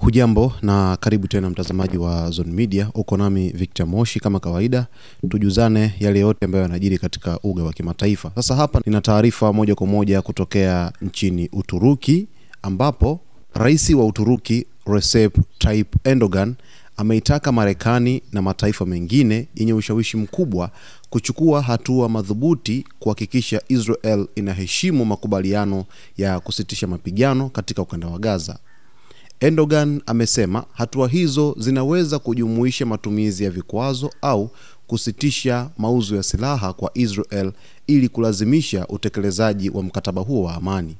Hujambo na karibu tena mtazamaji wa Zone Media. Uko nami Victor Moshi kama kawaida, tujuzane yale yote ambayo yanajiri katika uga wa kimataifa. Sasa hapa nina taarifa moja kwa moja kutokea nchini Uturuki, ambapo rais wa Uturuki Recep Tayyip Erdogan ameitaka Marekani na mataifa mengine yenye ushawishi mkubwa kuchukua hatua madhubuti kuhakikisha Israel inaheshimu makubaliano ya kusitisha mapigano katika ukanda wa Gaza. Erdogan amesema hatua hizo zinaweza kujumuisha matumizi ya vikwazo au kusitisha mauzo ya silaha kwa Israel ili kulazimisha utekelezaji wa mkataba huo wa amani.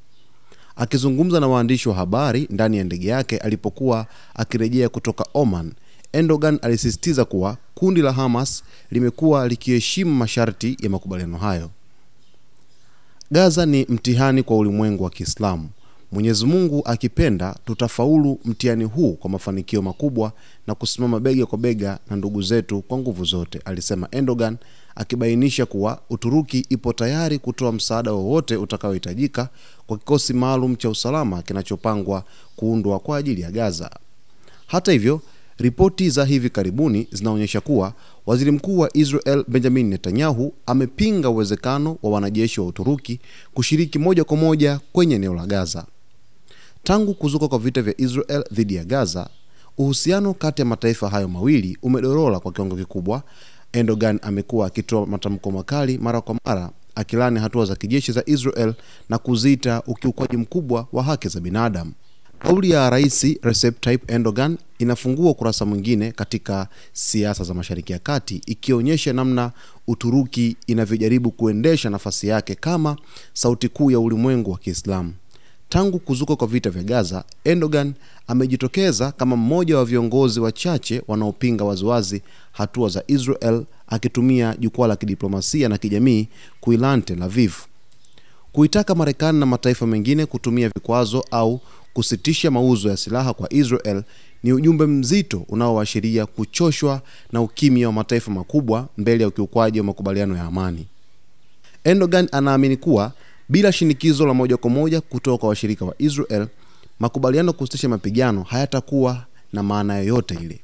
Akizungumza na waandishi wa habari ndani ya ndege yake alipokuwa akirejea kutoka Oman, Erdogan alisisitiza kuwa kundi la Hamas limekuwa likiheshimu masharti ya makubaliano hayo. Gaza ni mtihani kwa ulimwengu wa Kiislamu. Mwenyezi Mungu akipenda tutafaulu mtihani huu kwa mafanikio makubwa na kusimama bega kwa bega na ndugu zetu kwa nguvu zote, alisema Erdogan, akibainisha kuwa Uturuki ipo tayari kutoa msaada wowote utakaohitajika kwa kikosi maalum cha usalama kinachopangwa kuundwa kwa ajili ya Gaza. Hata hivyo, ripoti za hivi karibuni zinaonyesha kuwa Waziri Mkuu wa Israel Benjamin Netanyahu amepinga uwezekano wa wanajeshi wa Uturuki kushiriki moja kwa moja kwenye eneo la Gaza. Tangu kuzuka kwa vita vya Israel dhidi ya Gaza, uhusiano kati ya mataifa hayo mawili umedorora kwa kiwango kikubwa. Erdogan amekuwa akitoa matamko makali mara kwa mara akilani hatua za kijeshi za Israel na kuziita ukiukwaji mkubwa wa haki za binadamu. Kauli ya Rais Recep Tayyip Erdogan inafungua ukurasa mwingine katika siasa za Mashariki ya Kati, ikionyesha namna Uturuki inavyojaribu kuendesha nafasi yake kama sauti kuu ya ulimwengu wa Kiislamu. Tangu kuzuka kwa vita vya Gaza, Erdogan amejitokeza kama mmoja wa viongozi wachache wanaopinga waziwazi hatua za Israel, akitumia jukwaa la kidiplomasia na kijamii kuilani Tel Aviv. Kuitaka Marekani na mataifa mengine kutumia vikwazo au kusitisha mauzo ya silaha kwa Israel ni ujumbe mzito unaoashiria kuchoshwa na ukimya wa mataifa makubwa mbele ya ukiukwaji wa makubaliano ya amani. Erdogan anaamini kuwa bila shinikizo la moja kwa moja kutoka kwa washirika wa Israel, makubaliano kusitisha mapigano hayatakuwa na maana yoyote ile.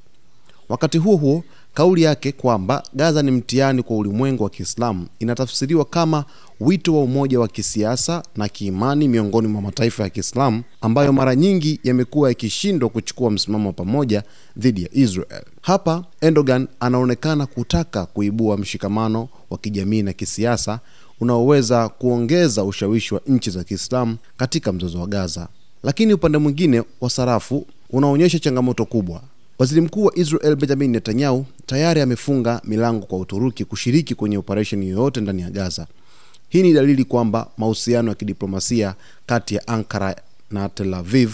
Wakati huo huo, kauli yake kwamba Gaza ni mtihani kwa ulimwengu wa Kiislamu inatafsiriwa kama wito wa umoja wa kisiasa na kiimani miongoni mwa mataifa ya Kiislamu ambayo mara nyingi yamekuwa yakishindwa kuchukua msimamo pamoja dhidi ya Israel. Hapa Erdogan anaonekana kutaka kuibua mshikamano wa kijamii na kisiasa unaoweza kuongeza ushawishi wa nchi za Kiislamu katika mzozo wa Gaza. Lakini upande mwingine wa sarafu unaonyesha changamoto kubwa. Waziri Mkuu wa Israel Benjamin Netanyahu tayari amefunga milango kwa Uturuki kushiriki kwenye operation yoyote ndani ya Gaza. Hii ni dalili kwamba mahusiano ya kidiplomasia kati ya Ankara na Tel Aviv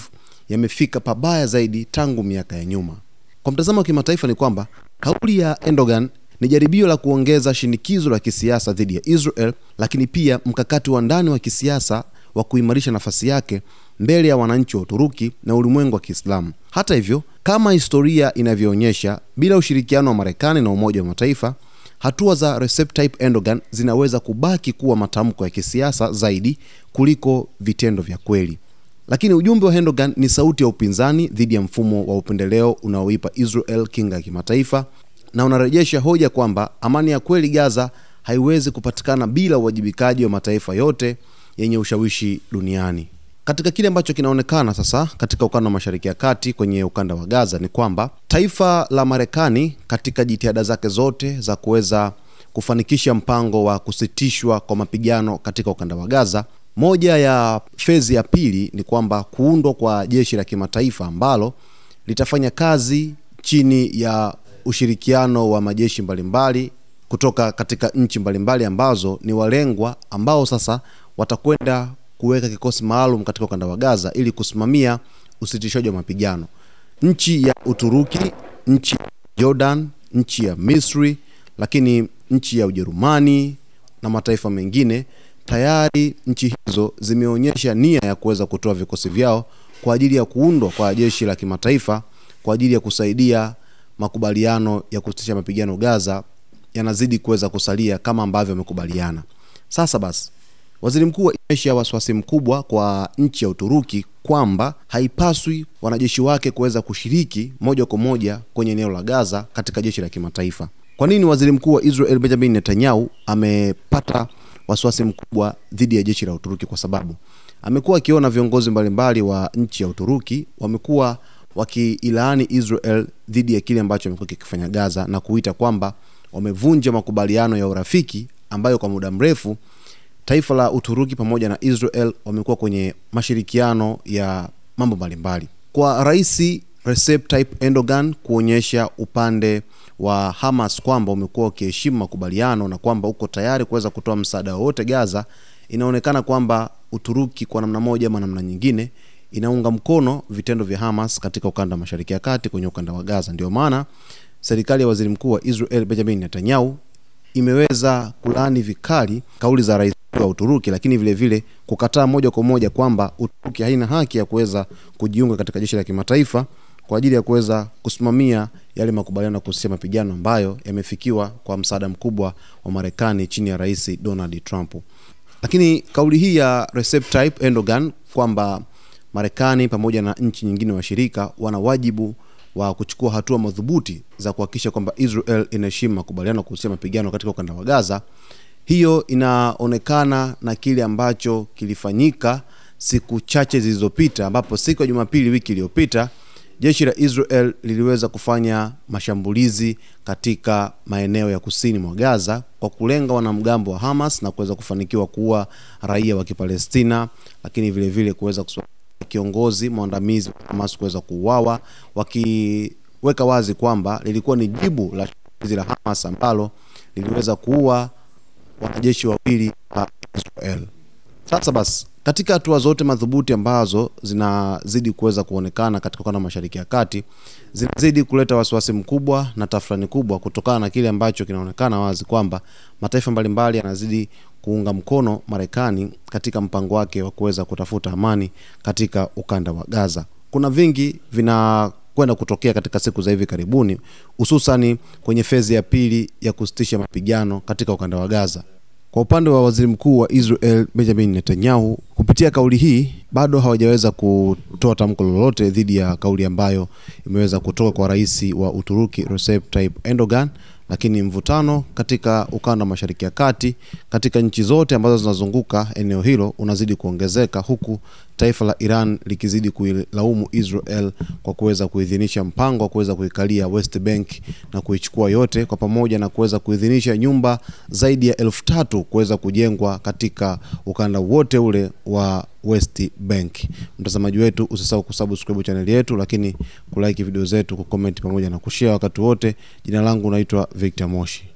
yamefika pabaya zaidi tangu miaka ya nyuma. Kwa mtazamo wa kimataifa ni kwamba kauli ya Erdogan ni jaribio la kuongeza shinikizo la kisiasa dhidi ya Israel, lakini pia mkakati wa ndani wa kisiasa wa kuimarisha nafasi yake mbele ya wananchi wa Uturuki na ulimwengu wa Kiislamu. Hata hivyo, kama historia inavyoonyesha, bila ushirikiano wa Marekani na Umoja wa Mataifa, hatua za Recep Tayyip Erdogan zinaweza kubaki kuwa matamko ya kisiasa zaidi kuliko vitendo vya kweli. Lakini ujumbe wa Erdogan ni sauti ya upinzani dhidi ya mfumo wa upendeleo unaoipa Israel kinga ya kimataifa, na unarejesha hoja kwamba amani ya kweli Gaza haiwezi kupatikana bila uwajibikaji wa mataifa yote yenye ushawishi duniani. Katika kile ambacho kinaonekana sasa katika ukanda wa Mashariki ya Kati kwenye ukanda wa Gaza ni kwamba taifa la Marekani katika jitihada zake zote za kuweza kufanikisha mpango wa kusitishwa kwa mapigano katika ukanda wa Gaza, moja ya fezi ya pili ni kwamba kuundwa kwa jeshi la kimataifa ambalo litafanya kazi chini ya ushirikiano wa majeshi mbalimbali kutoka katika nchi mbalimbali ambazo ni walengwa, ambao sasa watakwenda kuweka kikosi maalum katika ukanda wa Gaza ili kusimamia usitishaji wa mapigano. Nchi ya Uturuki, nchi ya Jordan, nchi ya Misri, lakini nchi ya Ujerumani na mataifa mengine, tayari nchi hizo zimeonyesha nia ya kuweza kutoa vikosi vyao kwa ajili ya kuundwa kwa jeshi la kimataifa kwa ajili ya kusaidia makubaliano ya kusitisha mapigano Gaza yanazidi kuweza kusalia kama ambavyo wamekubaliana. Sasa basi, Waziri mkuu ameonyesha wasiwasi mkubwa kwa nchi ya Uturuki kwamba haipaswi wanajeshi wake kuweza kushiriki moja kwa moja kwenye eneo la Gaza katika jeshi la kimataifa. Kwa nini waziri mkuu wa Israel Benjamin Netanyahu amepata wasiwasi mkubwa dhidi ya jeshi la Uturuki? Kwa sababu amekuwa akiona viongozi mbalimbali wa nchi ya Uturuki wamekuwa wakiilaani Israel dhidi ya kile ambacho amekuwa kikifanya Gaza na kuita kwamba wamevunja makubaliano ya urafiki ambayo kwa muda mrefu taifa la Uturuki pamoja na Israel wamekuwa kwenye mashirikiano ya mambo mbalimbali. Kwa Rais Recep Tayyip Erdogan kuonyesha upande wa Hamas kwamba umekuwa ukiheshimu makubaliano na kwamba uko tayari kuweza kutoa msaada wote Gaza, inaonekana kwamba Uturuki kwa namna moja ama namna nyingine inaunga mkono vitendo vya Hamas katika ukanda wa Mashariki ya Kati, kwenye ukanda wa Gaza. Ndio maana serikali ya waziri mkuu wa Israel Benjamin Netanyahu imeweza kulaani vikali kauli za rais wa Uturuki, lakini vile vile kukataa moja kwa moja kwamba Uturuki haina haki ya kuweza kujiunga katika jeshi la kimataifa kwa ajili ya kuweza kusimamia yale makubaliano kuhusu mapigano ambayo yamefikiwa kwa msaada mkubwa wa Marekani chini ya Rais Donald Trump. Lakini kauli hii ya Recep Tayyip Erdogan kwamba Marekani pamoja na nchi nyingine washirika wana wajibu wa kuchukua hatua madhubuti za kuhakikisha kwamba Israel inaheshimu makubaliano kuhusu mapigano katika ukanda wa Gaza, hiyo inaonekana na kile ambacho kilifanyika siku chache zilizopita, ambapo siku ya Jumapili wiki iliyopita jeshi la Israel liliweza kufanya mashambulizi katika maeneo ya kusini mwa Gaza kwa kulenga wanamgambo wa Hamas na kuweza kufanikiwa kuua raia wa Kipalestina, lakini vile vile kuweza kiongozi mwandamizi wa Hamas kuweza kuuawa, wakiweka wazi kwamba lilikuwa ni jibu la shambulizi la Hamas ambalo liliweza kuua wanajeshi wawili wa Israel. Sasa basi, katika hatua zote madhubuti ambazo zinazidi kuweza kuonekana katika ukanda wa Mashariki ya Kati, zinazidi kuleta wasiwasi mkubwa na tafrani kubwa kutokana na kile ambacho kinaonekana wazi kwamba mataifa mbalimbali yanazidi kuunga mkono Marekani katika mpango wake wa kuweza kutafuta amani katika ukanda wa Gaza. Kuna vingi vinakwenda kutokea katika siku za hivi karibuni, hususani kwenye fezi ya pili ya kusitisha mapigano katika ukanda wa Gaza. Kwa upande wa waziri mkuu wa Israel Benjamin Netanyahu, kupitia kauli hii bado hawajaweza kutoa tamko lolote dhidi ya kauli ambayo imeweza kutoka kwa rais wa Uturuki Recep Tayyip Erdogan, lakini mvutano katika ukanda wa Mashariki ya Kati katika nchi zote ambazo zinazunguka eneo hilo unazidi kuongezeka, huku taifa la Iran likizidi kuilaumu Israel kwa kuweza kuidhinisha mpango wa kuweza kuikalia West Bank na kuichukua yote kwa pamoja na kuweza kuidhinisha nyumba zaidi ya 3,000 kuweza kujengwa katika ukanda wote ule wa West Bank. Mtazamaji wetu, usisahau kusubscribe channel yetu, lakini kulike video zetu, kucomment pamoja na kushare wakati wote. Jina langu naitwa Victor Moshi.